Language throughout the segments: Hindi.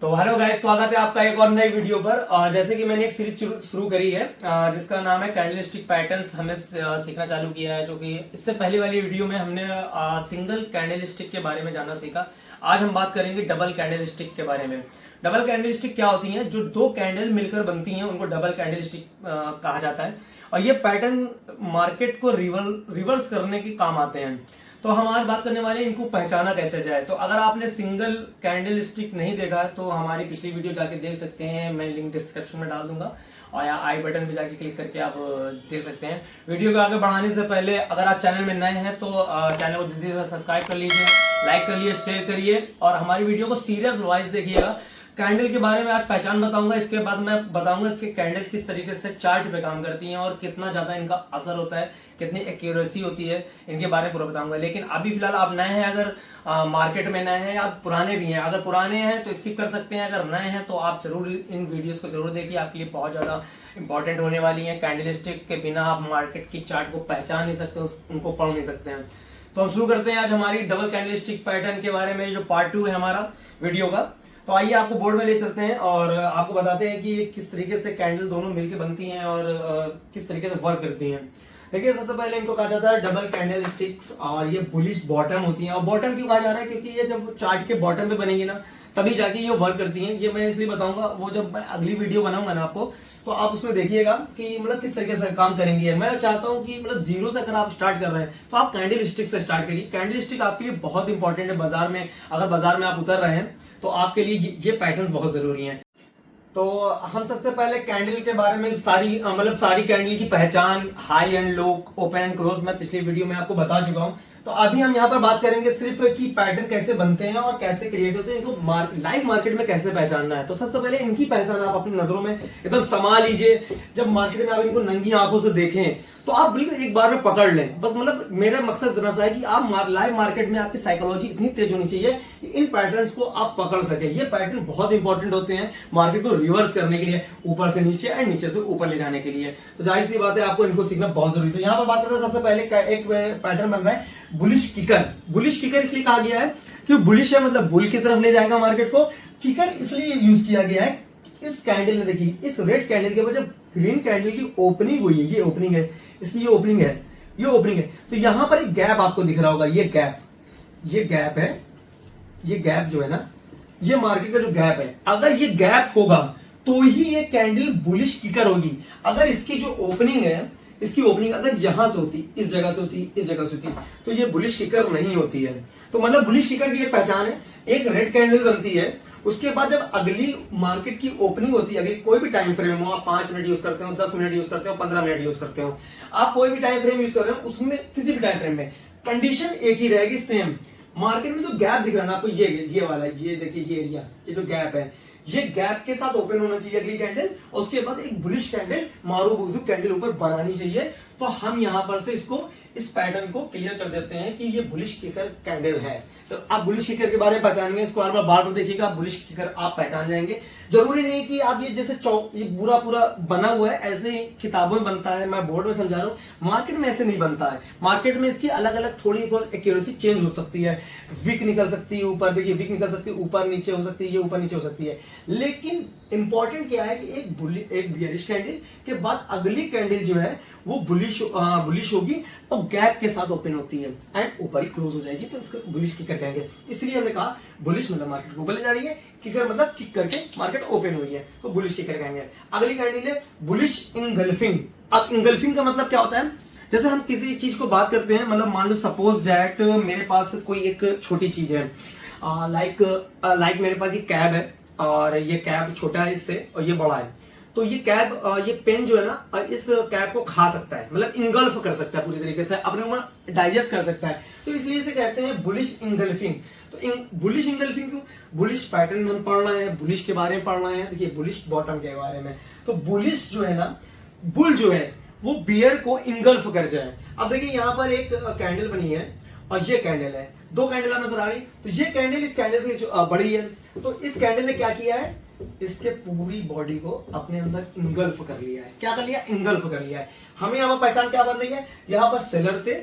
तो हेलो गाइस, स्वागत है आपका एक और नई वीडियो पर। जैसे कि मैंने एक सीरीज शुरू करी है जिसका नाम है कैंडलस्टिक पैटर्न्स। हमें सीखना चालू किया है, जो कि इससे पहले वाली वीडियो में हमने सिंगल कैंडलस्टिक के बारे में जानना सीखा। आज हम बात करेंगे डबल कैंडलस्टिक के बारे में। डबल कैंडलस्टिक क्या होती हैं? जो दो कैंडल मिलकर बनती हैं उनको डबल कैंडलस्टिक कहा जाता है, और ये पैटर्न मार्केट को रिवर्स करने के काम आते हैं। तो हम आज बात करने वाले हैं इनको पहचाना कैसे जाए। तो अगर आपने सिंगल कैंडल स्टिक नहीं देखा है तो हमारी पिछली वीडियो जाके देख सकते हैं, मैं लिंक डिस्क्रिप्शन में डाल दूंगा, और या आई बटन पे जाके क्लिक करके आप देख सकते हैं। वीडियो को आगे बढ़ाने से पहले अगर आप चैनल में नए हैं तो चैनल को जल्दी से सब्सक्राइब कर लीजिए, लाइक कर लीजिए, शेयर करिए, और हमारी वीडियो को सीरियल वाइज देखिएगा। कैंडल के बारे में आज पहचान बताऊंगा, इसके बाद मैं बताऊंगा कि कैंडल किस तरीके से चार्ट पे काम करती हैं और कितना ज्यादा इनका असर होता है, कितनी एक्यूरेसी होती है, इनके बारे में पूरा बताऊंगा। लेकिन अभी फिलहाल आप नए हैं, अगर मार्केट में नए हैं, आप पुराने भी हैं। अगर पुराने हैं तो स्किप कर सकते हैं, अगर नए हैं तो आप जरूर इन वीडियोस को जरूर देखिए, आपके लिए बहुत ज्यादा इंपॉर्टेंट होने वाली है। कैंडलस्टिक के बिना आप मार्केट की चार्ट को पहचान नहीं सकते, उनको पढ़ नहीं सकते हैं। तो हम शुरू करते हैं आज हमारी डबल कैंडलस्टिक पैटर्न के बारे में, जो पार्ट 2 है हमारा वीडियो का। तो आइए आपको बोर्ड में ले चलते हैं और आपको बताते हैं कि किस तरीके से कैंडल दोनों मिलकर बनती हैं और किस तरीके से वर्क करती हैं। देखिए, सबसे पहले इनको कहा जाता है डबल कैंडल स्टिक्स, और ये बुलिश बॉटम होती हैं। और बॉटम क्यों कहा जा रहा है? क्योंकि ये जब चार्ट के बॉटम पे बनेगी ना, तभी जाके ये वर्क करती हैं। ये मैं इसलिए बताऊंगा, वो जब मैं अगली वीडियो बनाऊंगा ना आपको, तो आप उसमें देखिएगा कि मतलब किस तरीके से काम करेंगी। मैं चाहता हूं कि मतलब जीरो से अगर आप स्टार्ट कर रहे हैं तो आप कैंडल स्टिक से स्टार्ट करिए। कैंडल स्टिक आपके लिए बहुत इंपॉर्टेंट है बाजार में। अगर बाजार में आप उतर रहे हैं तो आपके लिए ये पैटर्न्स बहुत जरूरी हैं। तो हम सबसे पहले कैंडल के बारे में सारी कैंडल की पहचान, high and low, open and close, मैं पिछली वीडियो में आपको बता चुका हूं। तो अभी हम यहाँ पर बात करेंगे सिर्फ कि पैटर्न कैसे बनते हैं और कैसे क्रिएट होते हैं, इनको लाइव मार्केट में कैसे पहचानना है। तो सबसे पहले इनकी पहचान आप अपनी नजरों में एकदम समा लीजिए। जब मार्केट में आप इनको नंगी आंखों से देखें तो आप बिल्कुल एक बार में पकड़ लें। बस मतलब मेरा मकसद इतना सा है कि आप लाइव मार्केट में आपकी साइकोलॉजी इतनी तेज होनी चाहिए कि इन पैटर्न्स को आप पकड़ सके। ये पैटर्न बहुत इंपॉर्टेंट होते हैं मार्केट को रिवर्स करने के लिए, ऊपर से नीचे और नीचे से ऊपर ले जाने के लिए। तो जाहिर सी बात है, आपको इनको सीखना बहुत जरूरी है। तो यहाँ पर बात करते हैं, सबसे पहले एक पैटर्न बन रहा है बुलिश किकर। बुलिश किकर इसलिए कहा गया है कि बुलिश है, मतलब बुल की तरफ ले जाएगा मार्केट को। किकर इसलिए यूज किया गया है, इस कैंडल ने देखिए, इस रेड कैंडल के बाद जब ग्रीन कैंडल की ओपनिंग हुई है, ये ओपनिंग है, इसकी ये ओपनिंग है, ये ओपनिंग है, तो यहां पर एक गैप आपको दिख रहा होगा। ये गैप है, ये गैप जो है ना, ये मार्केट का जो गैप है, अगर ये गैप होगा तो ही ये कैंडल बुलिश किकर होगी। अगर इसकी जो ओपनिंग है, इसकी ओपनिंग अगर यहां से होती, इस जगह से होती, इस जगह से होती, तो ये बुलिश किकर नहीं होती है। तो मतलब बुलिश किकर की एक पहचान है, एक रेड कैंडल बनती है, उसके बाद जब अगली मार्केट की ओपनिंग होती है, अगली कोई भी टाइम फ्रेम हो, आप 5 मिनट यूज करते हो, 10 मिनट यूज करते हो, 15 मिनट यूज करते हो, आप कोई भी टाइम फ्रेम यूज कर रहे हो, उसमें किसी भी टाइम फ्रेम में कंडीशन एक ही रहेगी, सेम। मार्केट में जो गैप दिख रहा है ना आपको, ये वाला, ये देखिए, ये एरिया, ये जो गैप है, ये गैप के साथ ओपन होना चाहिए अगली कैंडल, और उसके बाद एक बुलिश कैंडल, मारूबुजू कैंडल ऊपर बनानी चाहिए। तो हम यहां पर से इसको, इस पैटर्न को क्लियर कर देते हैं कि ये बुलिश किकर कैंडल है। तो आप बुलिश किकर के बारे में पहचानेंगे, इसको बार बार देखिएगा, बुलिश किकर आप पहचान जाएंगे। जरूरी नहीं कि आप ये जैसे ये पूरा बना हुआ है, ऐसे ही किताबों में बनता है, मैं बोर्ड में समझा रहा हूं, मार्केट में ऐसे नहीं बनता है। मार्केट में इसकी अलग अलग थोड़ी एक्यूरेसी चेंज हो सकती है, विक निकल सकती है ऊपर, देखिए विक निकल सकती है ऊपर नीचे हो सकती है, ये ऊपर नीचे हो सकती है। लेकिन इंपॉर्टेंट क्या है कि एक बियरिश कैंडल के बाद अगली कैंडल जो है वो बुलिश होगी और गैप के साथ ओपन होती है एंड ऊपर ही क्लोज हो जाएगी, तो इसको बुलिश किकर कहेंगे। इसलिए हमने कहा बुलिश मतलब मार्केट को ऊपर ले जा रही है, किकर मतलब किक करके मार्केट ओपन हुई है, तो बुलिश किकर कहेंगे। अगली कैंडल है बुलिश इंगल्फिंग। अब इंगल्फिंग का मतलब क्या होता है? जैसे हम किसी चीज को बात करते हैं, मतलब मान लो सपोज दैट मेरे पास कोई एक छोटी चीज है, लाइक मेरे पास ये कैब है, और ये कैब छोटा है इससे और ये बड़ा है। तो ये कैब, ये पेन जो है ना, इस कैब को खा सकता है, मतलब इंगल्फ कर सकता है, पूरी तरीके से अपने ऊपर डाइजेस्ट कर सकता है। तो इसलिए इसे कहते हैं बुलिश इंगल्फिंग। तो बुलिश इंगल्फिंग क्यों? बुलिश पैटर्न हम पढ़ रहे हैं, बुलिश के बारे में पढ़ रहे हैं, देखिए बुलिश बॉटम के बारे में। तो बुलिश जो है ना, बुल जो है वो बियर को इंगल्फ कर जाए। अब देखिए यहाँ पर एक कैंडल बनी है और ये कैंडल है, दो कैंडल नजर आ रही, तो ये कैंडल इस कैंडल से बड़ी है। तो इस कैंडल ने क्या किया है? इसके पूरी बॉडी को अपने अंदर इंगल्फ कर लिया है। क्या कर लिया? इंगल्फ कर लिया है। हमें यहाँ पर पहचान क्या बन रही है? यहाँ पर सेलर थे,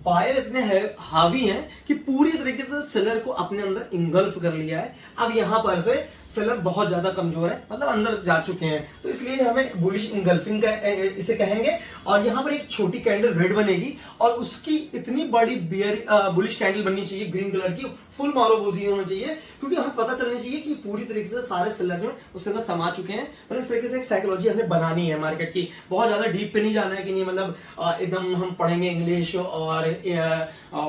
बायर इतने हावी हैं कि पूरी तरीके से सेलर को अपने अंदर इंगल्फ कर लिया है। अब यहां पर से सेलर बहुत ज्यादा कमजोर है, मतलब अंदर जा चुके हैं, तो इसलिए हमें बुलिश इंगल्फिंग का इसे कहेंगे। और यहाँ पर एक छोटी कैंडल रेड बनेगी और उसकी इतनी बड़ी बुलिश कैंडल बननी चाहिए ग्रीन कलर की, फुल मारोबोजी होना चाहिए, क्योंकि हमें पता चलना चाहिए कि पूरी तरीके से सारे सेलर जो उसके अंदर समा चुके हैं। मतलब इस तरीके से एक साइकोलॉजी हमें बनानी है मार्केट की, बहुत ज्यादा डीप पे नहीं जाना है कि नहीं मतलब एकदम हम पढ़ेंगे इंग्लिश और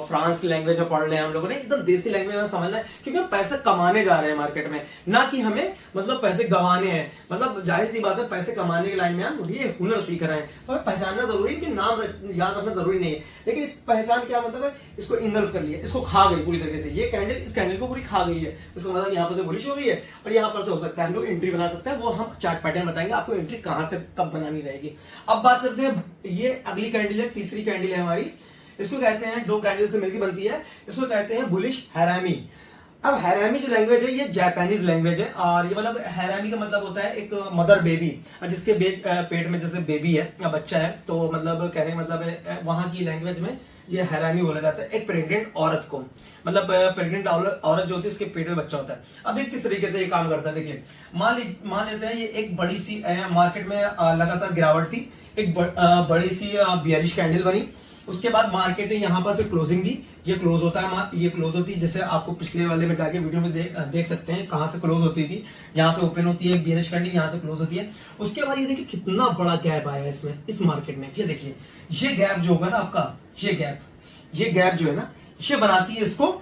फ्रांस की लैंग्वेज में पढ़ रहे हैं हम लोगों ने, एकदम देसी लैंग्वेज में समझना है, क्योंकि हम पैसे कमाने जा रहे हैं मार्केट में, ना कि हमें मतलब पैसे गंवाने हैं। मतलब जाहिर सी बात है पैसे कमाने की लाइन में हम ये हुनर सीख रहे हैं, तो हमें पहचानना जरूरी है, कि नाम याद रखना जरूरी नहीं है, लेकिन इस पहचान क्या मतलब है, इसको इंगल्फ कर लिया, इसको खा गई पूरी तरीके से, ये कैंडल इस कैंडल को पूरी खा गई है, इसका मतलब यहाँ पर से बुलिश हो गई है और यहाँ पर से हो सकता है हम लोग एंट्री बना सकते हैं, वो हम चार्ट पैटर्न बताएंगे आपको एंट्री कहां से कब बनानी रहेगी। अब बात करते हैं, ये अगली कैंडल है, तीसरी कैंडल है हमारी, इसको कहते हैं, दो कैंडल से मिलकर बनती है, इसको कहते हैं बुलिश हैरामी। अब हैरामी जो लैंग्वेज है ये जापानीज लैंग्वेज है, और ये मतलब हैरामी का मतलब होता है एक मदर बेबी, जिसके पेट में जैसे बेबी है या बच्चा है, तो मतलब कहने का मतलब है वहां की लैंग्वेज में ये हैरामी बोला जाता है एक प्रेग्नेंट औरत को, मतलब प्रेग्नेंट औरत जो होती है उसके पेट में बच्चा होता है। अब किस तरीके से ये काम करता है, देखिए मान लेते हैं ये एक बड़ी सी मार्केट में लगातार गिरावट थी, एक बड़ी सी बियरिश कैंडल बनी, उसके बाद मार्केट ने यहाँ पर से क्लोजिंग दी, ये क्लोज होता है, ये क्लोज होती है, जैसे आपको पिछले वाले में जाके वीडियो में देख सकते हैं कहां से क्लोज होती थी, यहाँ से ओपन होती है बियरिश कैंडल, यहाँ से क्लोज होती है। उसके बाद ये देखिए कितना बड़ा गैप आया है इसमें, इस मार्केट में, ये देखिए ये गैप जो होगा ना आपका, ये गैप जो है ना, ये बनाती है इसको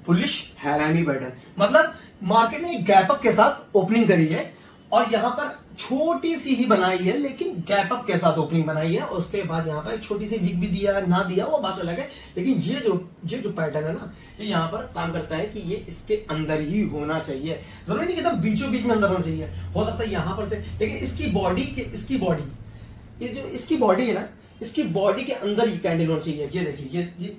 बुलिश हैरामी पैटर्न। मतलब मार्केट ने एक गैप अप के साथ ओपनिंग करी है और यहाँ पर छोटी सी ही बनाई है, लेकिन गैप अप के साथ ओपनिंग बनाई है, और उसके बाद यहाँ पर छोटी सी विक भी दिया ना दिया वो बात अलग है, लेकिन ये जो पैटर्न है ना, ये यहाँ पर काम करता है कि ये इसके अंदर ही होना चाहिए, जरूरी नहीं कि एकदम बीचों बीच में अंदर होना चाहिए, हो सकता है यहाँ पर से, लेकिन इसकी बॉडी है ना, इसकी बॉडी के अंदर ये कैंडल होना चाहिए। ये देखिए ये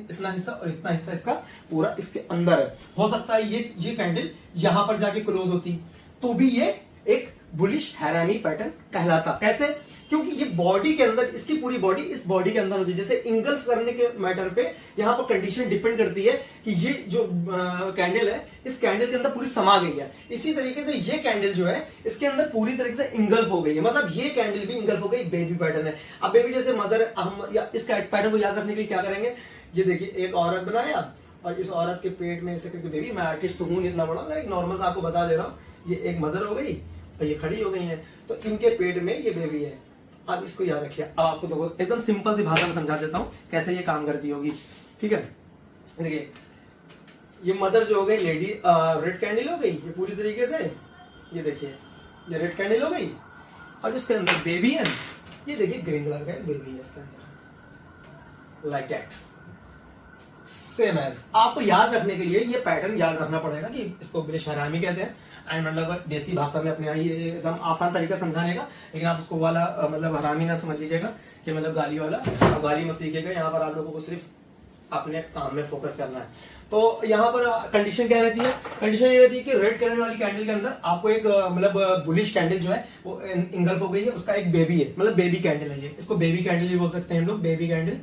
इतना हिस्सा और इतना हिस्सा इसका पूरा इसके अंदर है, हो सकता है ये कैंडल यहाँ पर जाके क्लोज होती तो भी ये एक बुलिश हैरामी पैटर्न कहलाता। कैसे? क्योंकि ये बॉडी के अंदर, इसकी पूरी बॉडी इस बॉडी के अंदर होती है। जैसे इंगल्फ करने के मैटर पे यहाँ पर कंडीशन डिपेंड करती है कि ये जो कैंडल है इस कैंडल के अंदर पूरी समा गई है, इसी तरीके से ये कैंडल जो है इसके अंदर पूरी तरीके से इंगल्फ हो गई है, मतलब ये कैंडल भी इंगल्फ हो गई, बेबी पैटर्न है। अब बेबी जैसे मदर, हम या इस पैटर्न को याद रखने के लिए क्या करेंगे, ये देखिए एक औरत बनाया और इस औरत के पेट में ऐसे करके बेबी, मैं आर्टिस्ट तो हूँ इतना बड़ा, एक नॉर्मल सा आपको बता दे रहा हूँ, ये एक मदर हो गई और ये खड़ी हो गई है, तो इनके पेट में ये बेबी है। अब इसको याद रखिए, अब आपको तो एकदम सिंपल सी भाषा में समझा देता हूँ कैसे ये काम करती होगी, ठीक है। देखिए ये मदर जो हो गई लेडी, रेड कैंडल हो गई ये पूरी तरीके से, ये देखिए ये रेड कैंडल हो गई, और इसके अंदर बेबी है, ये देखिए ग्रीन कलर का बेबी है इसके अंदर, लाइक दैट, सेम एज। आपको याद रखने के लिए ये पैटर्न याद रखना पड़ेगा कि इसको बुलिश हैरामी कहते हैं, एंड मतलब देसी भाषा में अपने यहाँ ये एकदम आसान तरीका समझाने का, लेकिन आप उसको वाला मतलब हरामी ना समझ लीजिएगा कि मतलब गाली वाला, आप गाली मत सीखिएगा, यहाँ पर आप लोगों को सिर्फ अपने काम में फोकस करना है। तो यहाँ पर कंडीशन क्या रहती है, कंडीशन ये रहती है कि रेड कलर वाली कैंडल के अंदर आपको एक मतलब बुलिश कैंडल जो है वो इंगल्फ हो गई है, उसका एक बेबी है, मतलब बेबी कैंडल है, ये इसको बेबी कैंडल भी बोल सकते हैं हम लोग, बेबी कैंडल,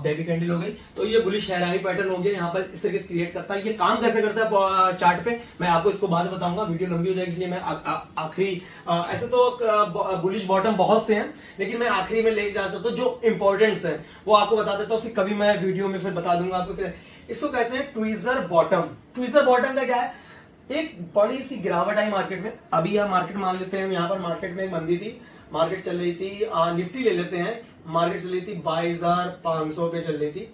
बेबी कैंडल हो गई। तो ये बुलिश हैरामी पैटर्न हो गया, यहाँ पर इस तरीके से क्रिएट करता है। ये काम कैसे करता है चार्ट पे मैं आपको इसको बाद बताऊंगा, वीडियो लंबी हो जाएगी इसलिए मैं आखिरी, ऐसे तो बुलिश बॉटम बहुत से हैं, लेकिन मैं आखिरी में लेके जा सकता हूँ, जो इंपॉर्टेंट्स है वो आपको बता देता हूँ, फिर कभी मैं वीडियो में फिर बता दूंगा आपको। इसको कहते हैं ट्वीजर बॉटम। ट्वीजर बॉटम का क्या है, एक बड़ी सी गिरावट आई मार्केट में, अभी यह मार्केट मान लेते हैं, यहाँ पर मार्केट में एक मंदी थी, मार्केट चल रही थी, निफ्टी ले लेते हैं, मार्केट चल रही थी 22,500 पे चल रही थी,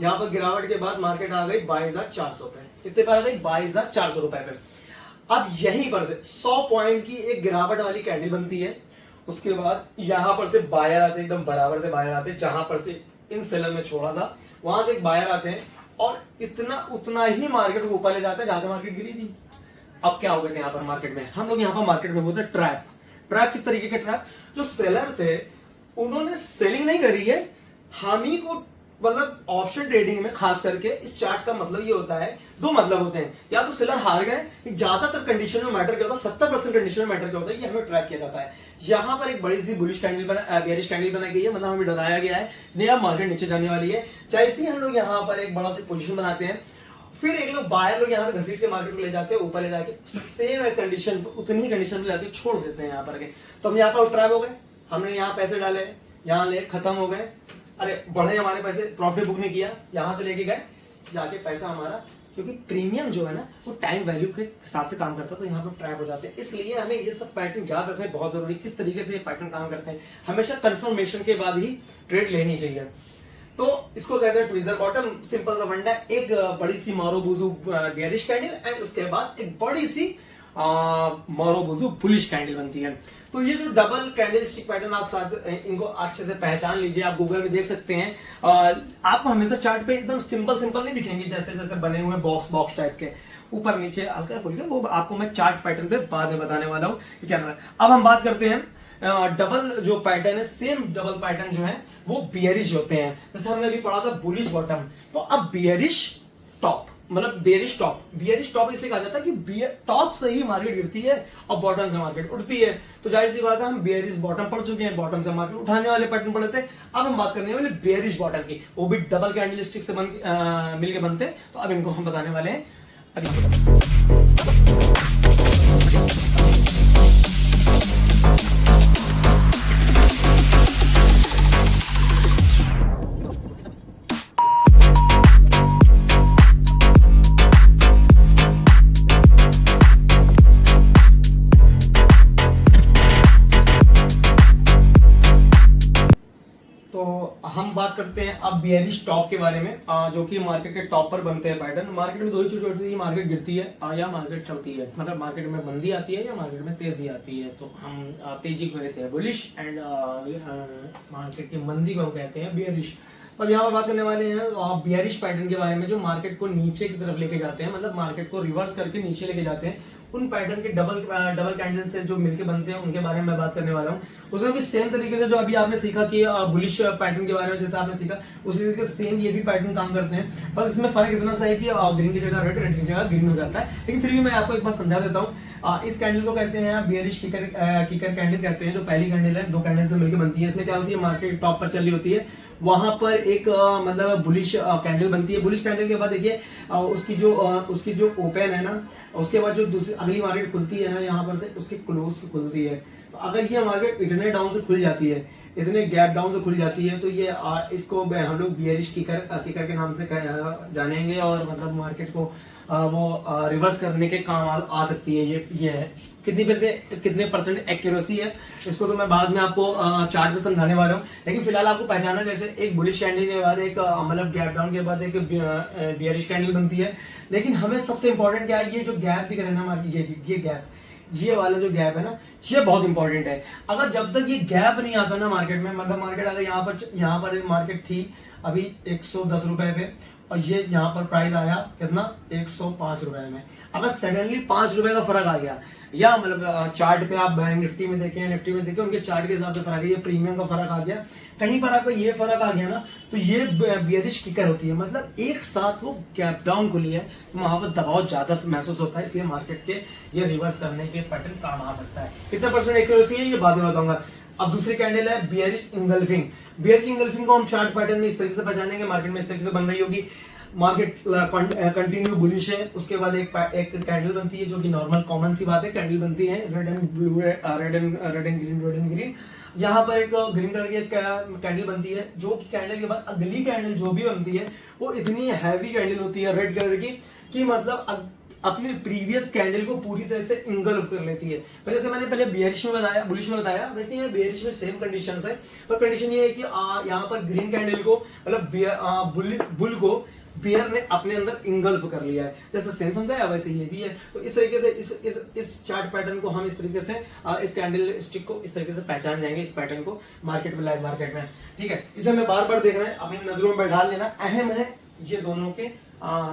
यहाँ पर गिरावट के बाद मार्केट आ गई 22,400 पे, कितने पे आ गई 22,400 रुपए पे। अब यहीं पर से 100 पॉइंट की एक गिरावट वाली कैंडल बनती है, उसके बाद यहाँ पर से बायर आते हैं, एकदम बराबर से बायर आते हैं, जहां पर से इन सेलर में छोड़ा था वहां से एक बायर आते हैं और इतना उतना ही मार्केट को ऊपर ले जाते हैं जहां से मार्केट गिरी थी। अब क्या हो गया यहाँ पर मार्केट में, हम लोग यहाँ पर मार्केट में बोलते हैं ट्रैप। ट्रैप किस तरीके के ट्रैप, जो सेलर थे उन्होंने सेलिंग नहीं करी है, हामी को मतलब ऑप्शन ट्रेडिंग में खास करके इस चार्ट का मतलब ये होता है, दो मतलब होते हैं, या तो सेलर हार गए, ज्यादातर कंडीशन में मैटर क्या होता है, 70% कंडीशन में मैटर क्या होता है, ये हमें ट्रैक किया जाता है। यहाँ पर एक बड़ी सी बुलिश कैंडल बेयरिश कैंडल बनाई गई है, मतलब हमें डराया गया है नहीं अब मार्केट नीचे जाने वाली है। जैसे ही हम लोग यहाँ पर एक बड़ा सा पोजीशन बनाते हैं, फिर एक लोग बाहर लोग यहाँ से घसीट के मार्केट को ले जाते हैं, ऊपर ले जाके सेम कंडीशन उतनी ही कंडीशन में जाके छोड़ देते हैं यहाँ पर के। तो हम यहाँ पर ट्रैप हो गए, हमने यहाँ पैसे डाले, यहाँ ले खत्म हो गए, अरे बढ़े हमारे पैसे, प्रॉफिट बुक नहीं किया, यहाँ से लेके गए जाके पैसा हमारा, क्योंकि प्रीमियम जो है ना वो टाइम वैल्यू के हिसाब से काम करता है, तो यहाँ पर ट्रैप हो जाते हैं। इसलिए हमें ये सब पैटर्न याद रखने बहुत जरूरी, किस तरीके से ये पैटर्न काम करते हैं। हमेशा कंफर्मेशन के बाद ही ट्रेड लेनी चाहिए। तो इसको कहते हैं ट्विजर बॉटम। सिंपल सा फंडा, एक बड़ी सी मारोबुजू बेयरिश कैंडल एंड उसके बाद एक बड़ी सी मारोबुजू बुलिश कैंडल बनती है। तो ये जो डबल कैंडल स्टिक पैटर्न आप साथ इनको अच्छे से पहचान लीजिए, आप गूगल में देख सकते हैं। आपको हमेशा चार्ट पे एकदम सिंपल सिंपल नहीं दिखेंगे, जैसे जैसे बने हुए बॉक्स बॉक्स टाइप के ऊपर नीचे हल्का फुल्का, वो आपको मैं चार्ट पैटर्न पे बाद में बताने वाला हूँ कि क्या है। अब हम बात करते हैं डबल जो पैटर्न है, सेम डबल पैटर्न जो है वो बियरिश होते हैं। जैसे हमने अभी पढ़ा था बुलिश बॉटम, तो अब बियरिश टॉप, मतलब बेरिश टॉप। बियरिश टॉप इसलिए कहा जाता है कि टॉप से ही मार्केट गिरती है और बॉटम से मार्केट उठती है। तो जाहिर सी बात है, हम बियरिश बॉटम पढ़ चुके हैं, बॉटम से मार्केट उठाने वाले पैटर्न पढ़े थे। अब हम बात करने वाले बियरिश बॉटम की, वो भी डबल कैंडलस्टिक से मिलकर बनते हैं। तो अब इनको हम बताने वाले हैं अगली। हम बात करते हैं अब बियरिश टॉप के बारे में, जो कि मार्केट के टॉप पर बनते हैं पैटर्न। मार्केट में दो ही चीज होती है, मार्केट गिरती है या मार्केट चलती है, मतलब मार्केट में मंदी आती है या मार्केट में तेजी आती है। तो हम तेजी को कहते हैं बुलिश एंड मार्केट की मंदी को हम कहते हैं बियरिश। तो अब यहाँ पर बात करने वाले हैं बियरिश पैटर्न के बारे में, जो मार्केट को नीचे की तरफ लेके जाते हैं, मतलब मार्केट को रिवर्स करके नीचे लेके जाते हैं। उन पैटर्न के डबल कैंडल से जो मिलके बनते हैं उनके बारे में मैं बात करने वाला हूँ। उसमें भी सेम तरीके से जो अभी आपने सीखा कि बुलिश पैटर्न के बारे में जैसे आपने सीखा, उसी तरीके से सेम ये भी पैटर्न काम करते हैं। बस इसमें फर्क इतना सा है कि ग्रीन की जगह रेड, रेड की जगह ग्रीन हो जाता है। लेकिन फिर भी मैं आपको एक बार समझा देता हूँ। इस कैंडल को कहते हैं बियरिश किकर कैंडल कहते हैं। जो पहली कैंडल है, दो कैंडल से मिलकर बनती है। इसमें क्या होती है, मार्केट टॉप पर चल रही होती है, वहां पर एक मतलब बुलिश कैंडल बनती है। बुलिश कैंडल के बाद देखिए उसकी जो ओपन है ना, उसके बाद जो दूसरी अगली मार्केट खुलती है ना, यहाँ पर से उसकी क्लोज खुलती है। तो अगर ये मार्केट इतने डाउन से खुल जाती है, इतने गैप डाउन से खुल जाती है, तो ये इसको हम लोग बियरिश किकर के नाम से जानेंगे, और मतलब मार्केट को वो रिवर्स करने के काम आ सकती है। ये है कितने परसेंट एक्यूरेसी है, इसको तो मैं बाद में आपको चार्ट पे समझाने वाला हूँ। लेकिन फिलहाल आपको पहचाना, जैसे एक बुलिश कैंडल के बाद एक मतलब गैप डाउन के बाद एक बियरिश कैंडल बनती है। लेकिन हमें सबसे इंपॉर्टेंट क्या है, ये जो गैप दिख रहा है ना मार्केट, ये गैप, ये वाला जो गैप है ना, ये बहुत इंपॉर्टेंट है। अगर जब तक ये गैप नहीं आता ना मार्केट में, मतलब मार्केट अगर यहाँ पर मार्केट थी अभी 110 रुपए पे, और ये यहाँ पर प्राइस आया कितना, 105 रुपए में। अगर सडनली 5 रुपए का फर्क आ गया, या मतलब चार्ट पे आप बैंक निफ्टी में देखें उनके चार्ट के हिसाब से फर्क है, ये प्रीमियम का फर्क आ गया, कहीं पर आपको ये फर्क आ गया ना, तो ये बियरिश किकर होती है। मतलब एक साथ वो गैप डाउन खुली है, तो वहां पर दबाव ज्यादा महसूस होता है, इसलिए मार्केट के ये रिवर्स करने के पैटर्न काम आ सकता है। कितना परसेंट एक्यूरेसी है ये बाद में बताऊंगा। अब दूसरी कैंडल है बियरिश इंगल्फिंग। बियरिश इंगल्फिंग को हम चार्ट पैटर्न में इस तरीके से पहचानेंगे, मार्केट में इस तरीके से बन रही होगी। मार्केट कंटिन्यू बुलिश है, उसके बाद एक कैंडल बनती है, जो कि नॉर्मल कॉमन सी बात है, कैंडल बनती है red and blue, red and green. यहाँ पर एक ग्रीन कलर की कैंडल बनती है, जो कि कैंडल के बाद अगली कैंडल जो भी बनती है वो इतनी हैवी कैंडल होती है रेड कलर की, कि मतलब अपनी प्रीवियस कैंडल को पूरी तरह से इंगल्फ कर लेती है। पर जैसे मैंने पहले बियरिश में बताया, बुलिश में बताया, वैसे ही बियरिश में सेम कंडीशंस है। पर कंडीशन ये है कि यहाँ पर ग्रीन कैंडल को मतलब बुल को बियर ने अपने अंदर इंगल्फ कर लिया है। जैसे सेम समझाया वैसे ये भी है। तो इस तरीके से इस चार्ट पैटर्न को हम इस तरीके से इस कैंडल स्टिक को इस तरीके से पहचान जाएंगे, इस पैटर्न को मार्केट में, लाइव मार्केट में। ठीक है, इसे हमें बार बार देख रहे हैं, अपनी नजरों में बैठा लेना। अहम है ये दोनों के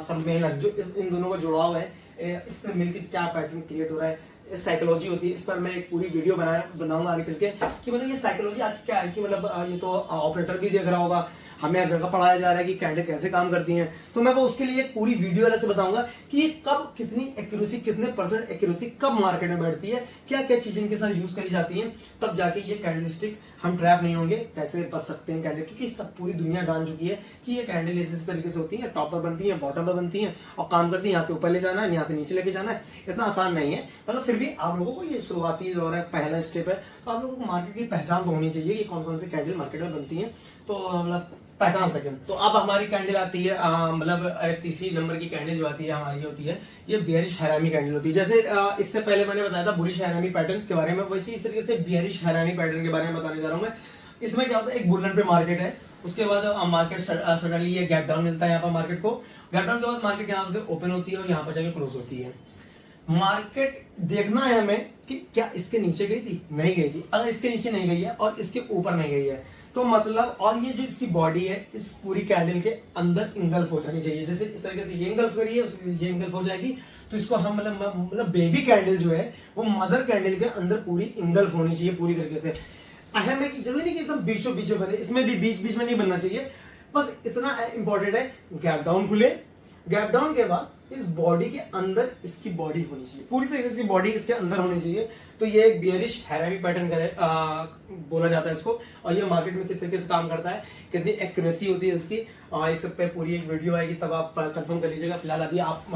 सम्मेलन, जो इन दोनों का जुड़ाव है, इससे मिलकर क्या पैटर्न क्रिएट हो रहा है, साइकोलॉजी होती है। इस पर मैं एक पूरी वीडियो बनाऊंगा आगे चल के, कि मतलब ये साइकोलॉजी क्या है, कि मतलब ये तो ऑपरेटर भी देख रहा होगा, हमें हर जगह पढ़ाया जा रहा है कि कैंडल कैसे काम करती हैं, तो मैं वो उसके लिए एक पूरी वीडियो अलग से बताऊंगा कि ये कब कितनी एक्यूरेसी, कितने % एक्यूरेसी कब मार्केट में बैठती है, क्या क्या चीजें इनके साथ यूज करी जाती हैं, तब जाके ये कैंडलस्टिक हम ट्रैप नहीं होंगे, कैसे बच सकते हैं कैंडल, क्योंकि सब पूरी दुनिया जान चुकी है कि ये कैंडल इस तरीके से होती है, टॉप पर बनती है, बॉटम पर बनती है और काम करती है, यहाँ से ऊपर ले जाना है, यहाँ से नीचे लेके जाना है, इतना आसान नहीं है। मतलब फिर भी आप लोगों को ये शुरुआती दौर है, पहला स्टेप है, तो आप लोगों को मार्केट की पहचान तो होनी चाहिए कि कौन कौन सी कैंडल मार्केट में बनती है, तो मतलब पहचान सकें। तो अब हमारी कैंडल आती है मतलब तीसरी नंबर की कैंडल जो आती है हमारी होती है ये बियरिश हैरामी कैंडल होती है। जैसे इससे पहले मैंने बताया था बुलिश हैरामी पैटर्न के बारे में, वैसे इस तरीके से बियरिश हैरामी पैटर्न के बारे में बताने जा रहा हूँ मैं। इसमें क्या होता है, एक बुल रन पे मार्केट है, उसके बाद मार्केट सडनली ये गैप डाउन मिलता है यहाँ पर मार्केट को, गैप डाउन के बाद मार्केट यहाँ से ओपन होती है और यहाँ पर जाके क्लोज होती है। मार्केट देखना है हमें कि क्या इसके नीचे गई थी, नहीं गई थी। अगर इसके नीचे नहीं गई है और इसके ऊपर नहीं गई है तो मतलब, और ये जो इसकी बॉडी है इस पूरी कैंडल के अंदर इंगल्फ हो जानी चाहिए। जैसे इस तरीके से ये इंगल्फ करी है, ये इंगल्फ हो जाएगी, तो इसको हम मतलब बेबी कैंडल जो है वो मदर कैंडल के अंदर पूरी इंगल्फ होनी चाहिए पूरी तरीके से। अहम है कि जरूरी नहीं कि एकदम बीचों बीच में बने, इसमें भी बीच बीच में नहीं बनना चाहिए, बस इतना इंपॉर्टेंट है गैप डाउन खुले, गैप डाउन के बाद इस बॉडी के अंदर इसकी बॉडी होनी चाहिए, पूरी तरीके से बॉडी इसके अंदर होनी चाहिए। तो ये एक बियरिश हैरामी पैटर्न बोला जाता है इसको, और ये मार्केट में किस तरीके से काम करता है, कितनी एक्यूरेसी होती है इसकी, इस पे पूरी एक वीडियो आएगी, तब आप कंफर्म कर लीजिएगा। फिलहाल अभी आप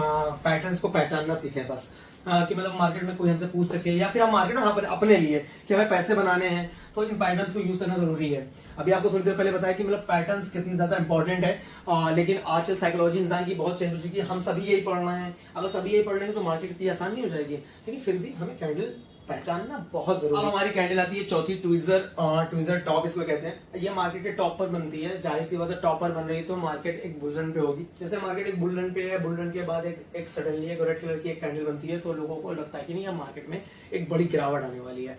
पैटर्न्स को पहचानना सीखें बस, कि मतलब मार्केट में कोई हमसे पूछ सके, या फिर हम मार्केट में यहाँ पर अपने लिए कि हमें पैसे बनाने हैं तो इन पैटर्न्स को यूज करना जरूरी है। अभी आपको थोड़ी देर पहले बताया कि मतलब पैटर्न्स कितनी ज्यादा इंपॉर्टेंट है, लेकिन आजकल साइकोलॉजी इंसान की बहुत चेंज हो चुकी है, हम सभी यही पढ़ना है, अगर सभी यही पढ़ लेंगे तो मार्केट इतनी आसान नहीं हो जाएगी, लेकिन फिर भी हमें कैंडल पहचानना बहुत जरूरी है। अब हमारी कैंडल आती है चौथी, ट्विजर टॉप इसको कहते हैं। ये मार्केट के टॉप पर बनती है, जाहिर सी बात है टॉप पर बन रही है तो मार्केट एक बुल रन पे होगी। जैसे मार्केट एक बुल रन पे है, बुल रन के बाद एक सडनली एक रेड कलर की एक कैंडल बनती है, तो लोगों को लगता है कि नहीं अब मार्केट में एक बड़ी गिरावट आने वाली है।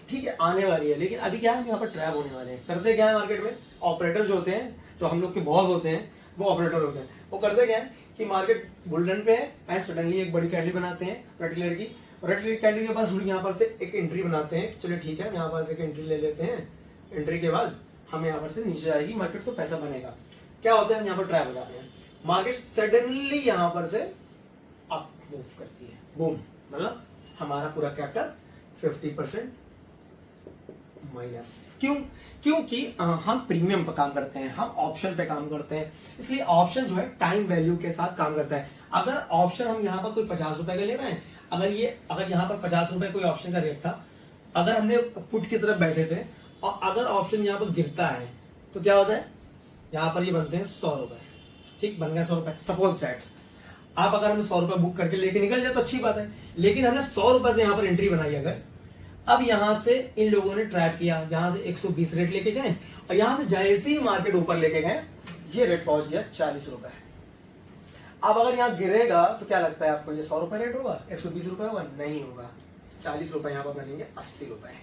ठीक है, आने वाली है, लेकिन अभी क्या है, हम यहाँ पर ट्रैप होने वाले हैं। करते क्या है मार्केट में, ऑपरेटर जो होते हैं, जो हम लोग के बॉस होते हैं, वो ऑपरेटर होते हैं, वो करते क्या है कि मार्केट बुल रन पे है एंड सडनली एक बड़ी कैंडल बनाते हैं रेड कलर की, रेड कलर कैंडल के बाद हम यहाँ पर से एक एंट्री बनाते हैं, चलिए ठीक है, यहाँ पर से एक एंट्री ले लेते हैं, एंट्री के बाद हम यहाँ पर से नीचे आएगी मार्केट तो पैसा बनेगा। क्या होता है, हम यहाँ पर ट्रैप हो जाते हैं, मार्केट सडनली यहाँ पर से अप मूव करती है, बूम, मतलब हमारा पूरा कैपिटल 50% माइनस। क्यों? क्योंकि हम प्रीमियम पे काम करते हैं, हम ऑप्शन पे काम करते हैं, इसलिए ऑप्शन जो है टाइम वैल्यू के साथ काम करता है। अगर ऑप्शन हम यहाँ पर कोई 50 रुपए का ले रहे हैं, अगर यहाँ पर 50 रुपए कोई ऑप्शन का रेट था, अगर हमने पुट की तरफ बैठे थे और अगर ऑप्शन यहाँ पर गिरता है तो क्या होता है, यहाँ पर ये बनते हैं 100 रुपए, ठीक, बन गए 100 रुपए। सपोज दैट आप अगर हमें 100 रुपए बुक करके लेके निकल जाए तो अच्छी बात है, लेकिन हमने 100 रुपए से यहाँ पर एंट्री बनाई, अगर अब यहां से इन लोगों ने ट्रैप किया, यहां से 120 रेट लेके गए और यहां से जैसे ही मार्केट ऊपर लेके गए ये रेट पहुंच गया 40 रुपए। अब अगर यहाँ गिरेगा तो क्या लगता है आपको, ये 100 रुपए रेट होगा, 120 रुपए होगा? नहीं होगा, 40 रुपए यहाँ पर बनेंगे 80 रुपए।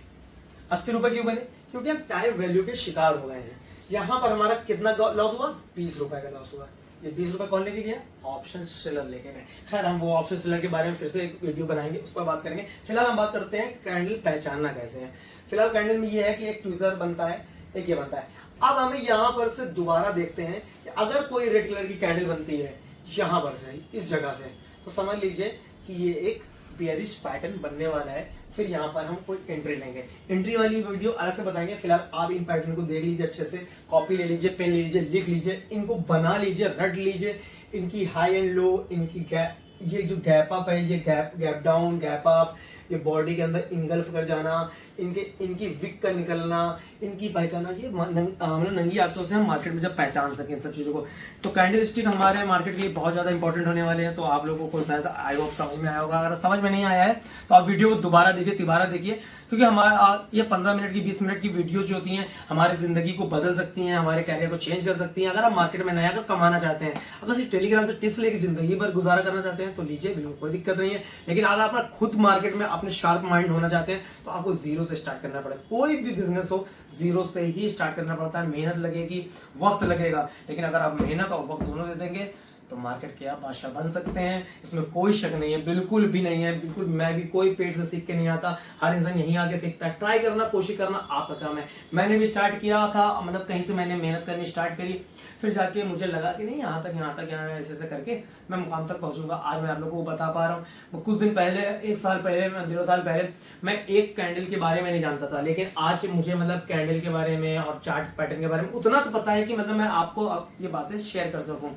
80 रुपए क्यों बने? क्योंकि हम टाइम वैल्यू के शिकार हो गए हैं। यहाँ पर हमारा कितना लॉस हुआ, 20 रुपए का लॉस हुआ। ये 20 रुपए कौन लेके गया, ऑप्शन सेलर लेके गए। खैर हम वो ऑप्शन सेलर के बारे में फिर से एक वीडियो बनाएंगे, उस पर बात करेंगे। फिलहाल हम बात करते हैं कैंडल पहचानना कैसे है। फिलहाल कैंडल में ये है कि एक ट्विजर बनता है, एक ये बनता है। अब हमें यहाँ पर से दोबारा देखते हैं कि अगर कोई रेड कलर की कैंडल बनती है यहाँ पर से, इस जगह से, तो समझ लीजिए कि ये एक बेयरिश पैटर्न बनने वाला है। फिर यहाँ पर हम कोई एंट्री लेंगे, एंट्री वाली वीडियो अलग से बताएंगे। फिलहाल आप इन पैटर्न को देख लीजिए अच्छे से, कॉपी ले लीजिए, पेन ले लीजिए, लिख लीजिए, इनको बना लीजिए, रट लीजिए। इनकी हाई एंड लो, इनकी गैप, ये जो गैप अप है, ये गैप डाउन, गैप अप, ये बॉडी के अंदर इंगल्फ कर जाना, इनकी विक का निकलना, इनकी पहचाना, ये मतलब नंगी आंखों से हम मार्केट में जब पहचान सकें इन सब चीजों को। तो कैंडल स्टिक हमारे मार्केट के लिए बहुत ज्यादा इंपॉर्टेंट होने वाले हैं। तो आप लोगों को शायद आई होप समझ में आया होगा। अगर समझ में नहीं आया है तो आप वीडियो को दोबारा देखिए, क्योंकि हमारा ये 15 मिनट की 20 मिनट की वीडियो जो होती हैं हमारी जिंदगी को बदल सकती हैं, हमारे कैरियर को चेंज कर सकती हैं। अगर आप मार्केट में नया कमाना चाहते हैं, अगर सिर्फ टेलीग्राम से टिप्स लेके जिंदगी भर गुजारा करना चाहते हैं तो लीजिए, बिल्कुल कोई दिक्कत नहीं है। लेकिन अगर आप खुद मार्केट में अपने शार्प माइंड होना चाहते हैं तो आपको जीरो से स्टार्ट करना पड़ेगा। कोई भी बिजनेस हो जीरो से ही स्टार्ट करना पड़ता है। मेहनत लगेगी, वक्त लगेगा, लेकिन अगर आप मेहनत और वक्त दोनों दे देंगे तो मार्केट के आप बादशाह बन सकते हैं, इसमें कोई शक नहीं है, बिल्कुल भी नहीं है। बिल्कुल मैं भी कोई पेट से सीख के नहीं आता, हर इंसान यहीं आके सीखता है। ट्राई करना, कोशिश करना आपका काम है। मैंने भी स्टार्ट किया था, मतलब कहीं से मैंने मेहनत करनी स्टार्ट करी, फिर जाके मुझे लगा कि नहीं यहाँ तक ऐसे ऐसे करके मैं मुकाम तक पहुंचूंगा। आज मैं आप लोगों को बता पा रहा हूँ। कुछ दिन पहले, 1 साल पहले, 1.5 साल पहले मैं एक कैंडल के बारे में नहीं जानता था, लेकिन आज मुझे मतलब कैंडल के बारे में और चार्ट पैटर्न के बारे में उतना तो पता है कि मतलब मैं आपको अब ये बातें शेयर कर सकूं।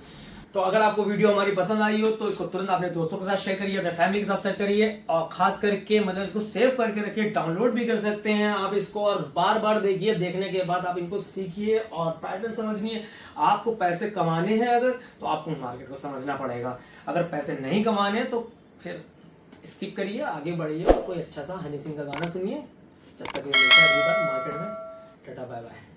तो अगर आपको वीडियो हमारी पसंद आई हो तो इसको तुरंत अपने दोस्तों के साथ शेयर करिए, अपने फैमिली के साथ शेयर करिए, और खास करके मतलब इसको सेव करके रखिए, डाउनलोड भी कर सकते हैं आप इसको, और बार बार देखिए। देखने के बाद आप इनको सीखिए और पैटर्न समझिए। आपको पैसे कमाने हैं अगर, तो आपको मार्केट को समझना पड़ेगा। अगर पैसे नहीं कमाने तो फिर स्किप करिए, आगे बढ़िए और कोई अच्छा सा हनी सिंह का गाना सुनिए। जब तक ये मिलता है अगली बार मार्केट में, टाटा बाय बाय।